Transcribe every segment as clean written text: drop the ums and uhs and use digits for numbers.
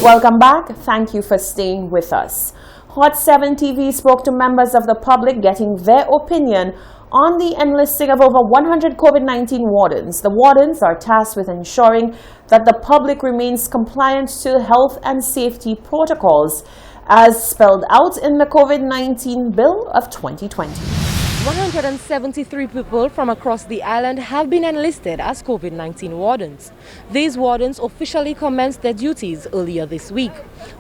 Welcome back. Thank you for staying with us. Hot 7 TV spoke to members of the public getting their opinion on the enlisting of over 100 COVID-19 wardens. The wardens are tasked with ensuring that the public remains compliant to health and safety protocols as spelled out in the COVID-19 Bill of 2020. 173 people from across the island have been enlisted as COVID-19 wardens. These wardens officially commenced their duties earlier this week.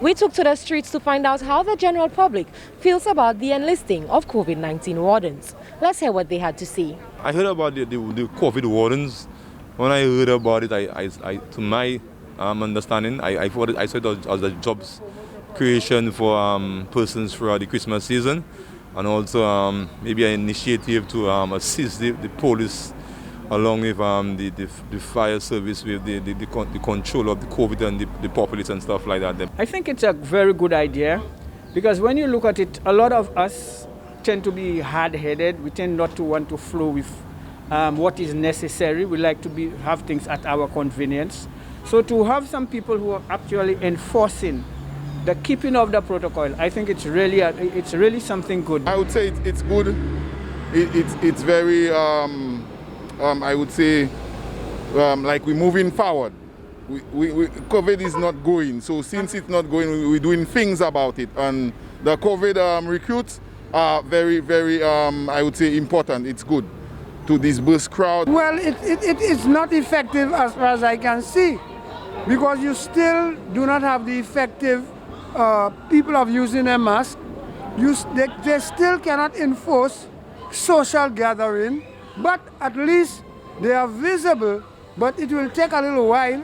We took to the streets to find out how the general public feels about the enlisting of COVID-19 wardens. Let's hear what they had to say. I heard about the COVID wardens. When I heard about it, to my understanding, I saw it as a jobs creation for persons throughout the Christmas season. And also maybe an initiative to assist the police along with the fire service with the control of the COVID and the populace and stuff like that. I think it's a very good idea because when you look at it, a lot of us tend to be hard-headed. We tend not to want to flow with what is necessary. We like to have things at our convenience. So to have some people who are actually enforcing the keeping of the protocol, I think it's really something good. I would say it's good. It's very, I would say, like we're moving forward. COVID is not going, so since it's not going, we're doing things about it. And the COVID recruits are very, very, I would say, important. It's good to disperse crowd. Well, it is not effective as far as I can see, because you still do not have the effective people of using a mask. They still cannot enforce social gathering, but at least they are visible, but it will take a little while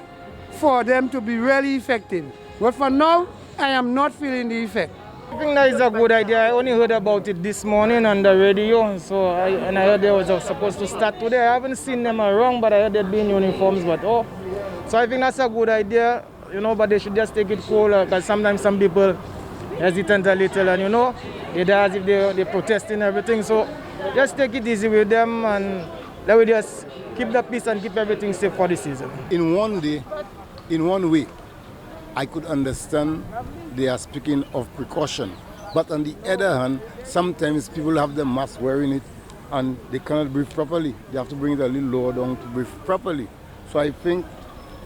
for them to be really effective. But for now, I am not feeling the effect. I think that is a good idea. I only heard about it this morning on the radio, so I heard they were supposed to start today. I haven't seen them around, but I heard they'd be in uniforms, so I think that's a good idea. But they should just take it cool, because sometimes some people hesitant a little, and it does if they're protesting everything. So just take it easy with them, and let me just keep the peace and keep everything safe for the season. In one way, I could understand they are speaking of precaution. But on the other hand, sometimes people have the mask wearing it, and they cannot breathe properly. They have to bring it a little lower down to breathe properly. So I think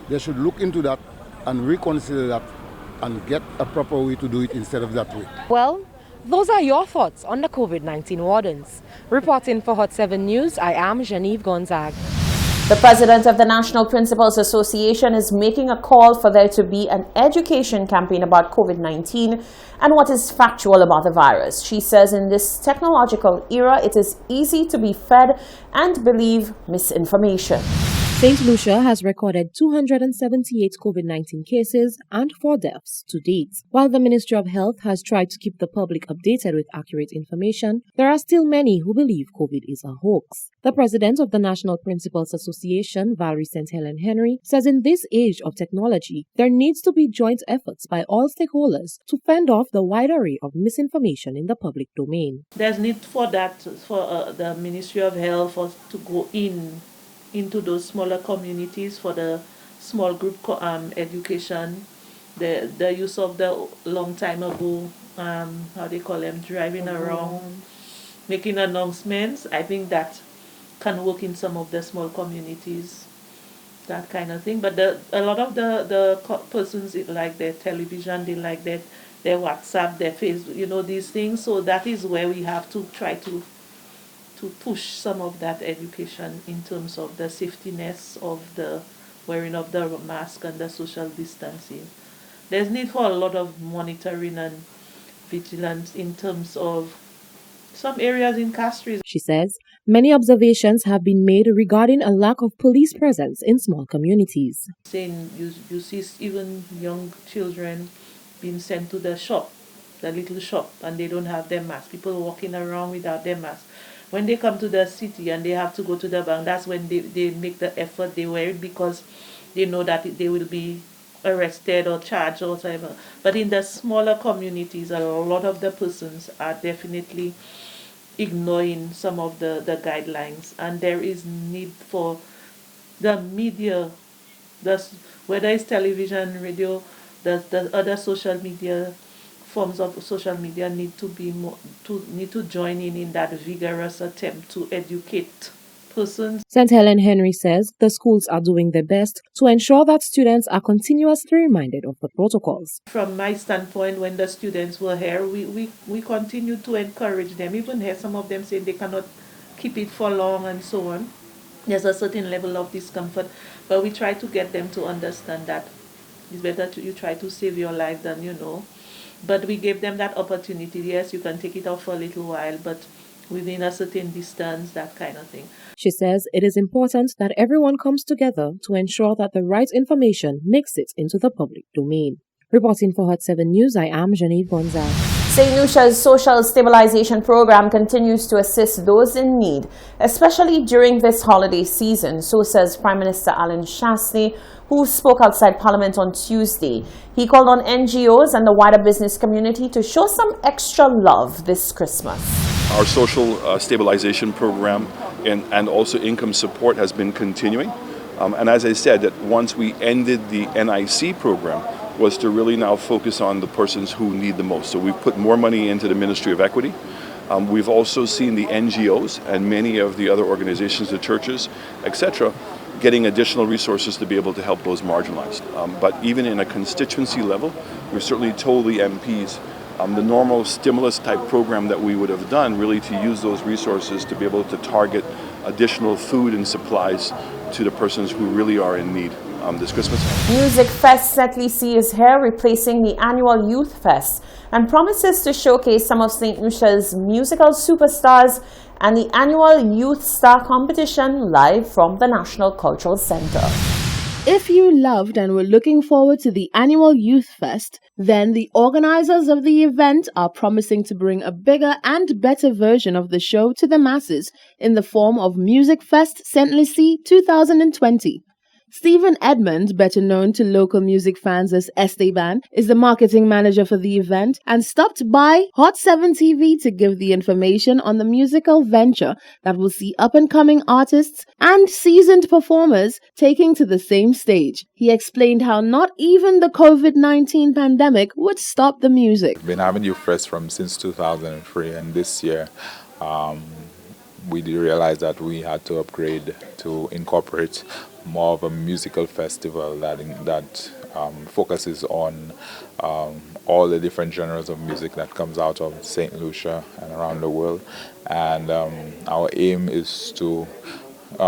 they should look into that and reconsider that and get a proper way to do it instead of that way. Well, those are your thoughts on the COVID-19 wardens. Reporting for Hot 7 News, I am Genevieve Gonzague. The president of the National Principals Association is making a call for there to be an education campaign about COVID-19 and what is factual about the virus. She says in this technological era, it is easy to be fed and believe misinformation. St. Lucia has recorded 278 COVID-19 cases and 4 deaths to date. While the Ministry of Health has tried to keep the public updated with accurate information, there are still many who believe COVID is a hoax. The president of the National Principals Association, Valerie St. Helen Henry, says in this age of technology, there needs to be joint efforts by all stakeholders to fend off the wide array of misinformation in the public domain. There's need for that, for the Ministry of Health to go into those smaller communities for the small group education, the use of the long time ago, driving around, making announcements. I think that can work in some of the small communities, that kind of thing. But a lot of the persons like their television, they like their WhatsApp, their Facebook, these things. So that is where we have to try to push some of that education in terms of the safetiness of the wearing of the mask and the social distancing. There's need for a lot of monitoring and vigilance in terms of some areas in Castries. She says many observations have been made regarding a lack of police presence in small communities. Saying you see even young children being sent to the little shop, and they don't have their mask. People walking around without their mask. When they come to the city and they have to go to the bank, that's when they make the effort, they wear it because they know that they will be arrested or charged or whatever. But in the smaller communities, a lot of the persons are definitely ignoring some of the guidelines, and there is need for the media, whether it's television, radio, the other social media forms of social media need to be need to join in that vigorous attempt to educate persons. St. Helen Henry says the schools are doing their best to ensure that students are continuously reminded of the protocols. From my standpoint, when the students were here, we continued to encourage them. Even here, some of them saying they cannot keep it for long and so on. There's a certain level of discomfort, but we try to get them to understand that it's better you try to save your life than, But we gave them that opportunity. Yes, you can take it off for a little while, but within a certain distance, that kind of thing. She says it is important that everyone comes together to ensure that the right information makes it into the public domain. Reporting for Hot 7 News, I am Genevieve Gonzalez. St. Lucia's Social Stabilization Program continues to assist those in need, especially during this holiday season, so says Prime Minister Alan Shastney, who spoke outside Parliament on Tuesday. He called on NGOs and the wider business community to show some extra love this Christmas. Our social stabilization program and also income support has been continuing. And as I said, that once we ended the NIC program, was to really now focus on the persons who need the most. So we've put more money into the Ministry of Equity. We've also seen the NGOs and many of the other organizations, the churches, etc., getting additional resources to be able to help those marginalized. But even in a constituency level, we've certainly told the MPs the normal stimulus type program that we would have done, really to use those resources to be able to target additional food and supplies to the persons who really are in need this Christmas. Music Fest St. Lucie is here, replacing the annual Youth Fest, and promises to showcase some of St. Lucia's musical superstars and the annual Youth Star Competition live from the National Cultural Center. If you loved and were looking forward to the annual Youth Fest, then the organizers of the event are promising to bring a bigger and better version of the show to the masses in the form of Music Fest St. Lucie 2020. Stephen Edmond, better known to local music fans as Esteban, is the marketing manager for the event and stopped by Hot 7 TV to give the information on the musical venture that will see up-and-coming artists and seasoned performers taking to the same stage. He explained how not even the COVID-19 pandemic would stop the music. We've been having Youth Fest since 2003, and this year we did realize that we had to upgrade to incorporate more of a musical festival that focuses on all the different genres of music that comes out of St. Lucia and around the world. And our aim is to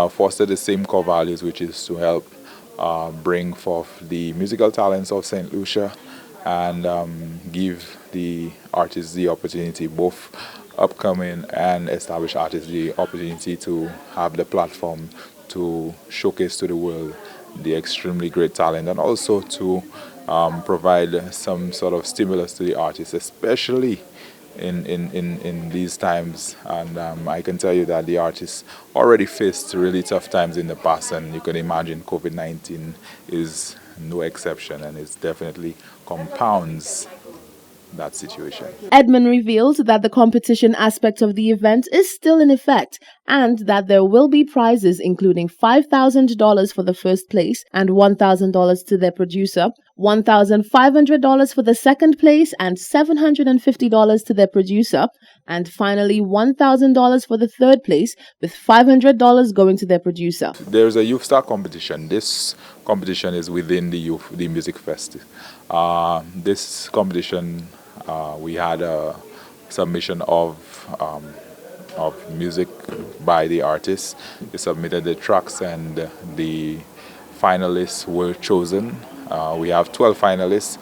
foster the same core values, which is to help bring forth the musical talents of St. Lucia and give the artists the opportunity, both upcoming and established artists, the opportunity to have the platform to showcase to the world the extremely great talent, and also to provide some sort of stimulus to the artists, especially in these times. And I can tell you that the artists already faced really tough times in the past, and you can imagine COVID-19 is no exception, and it definitely compounds that situation. Edmund revealed that the competition aspect of the event is still in effect and that there will be prizes including $5,000 for the first place and $1,000 to their producer, $1,500 for the second place and $750 to their producer, and finally $1,000 for the third place with $500 going to their producer. There's a Youth Star competition. This competition is within the Music Fest. This competition, we had a submission of music by the artists. They submitted the tracks and the finalists were chosen. We have 12 finalists.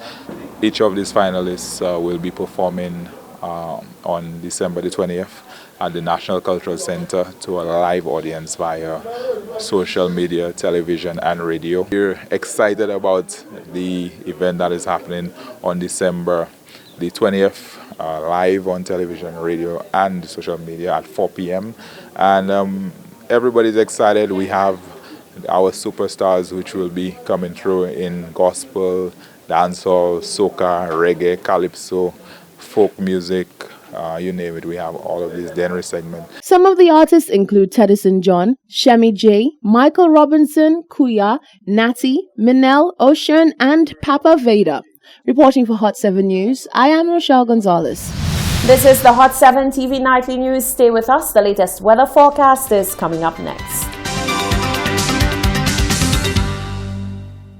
Each of these finalists will be performing on December the 20th at the National Cultural Center to a live audience via social media, television and radio. We're excited about the event that is happening on December the 20th, live on television, radio and social media at 4 p.m. And everybody's excited. We have our superstars which will be coming through in gospel, dancehall, soca, reggae, calypso, folk music, you name it. We have all of these genre segments. Some of the artists include Teddyson John, Shemi J, Michael Robinson, Kuya, Natty, Minel, Ocean, and Papa Vader. Reporting for Hot 7 News, I am Rochelle Gonzalez. This is the Hot 7 TV Nightly News. Stay with us. The latest weather forecast is coming up next.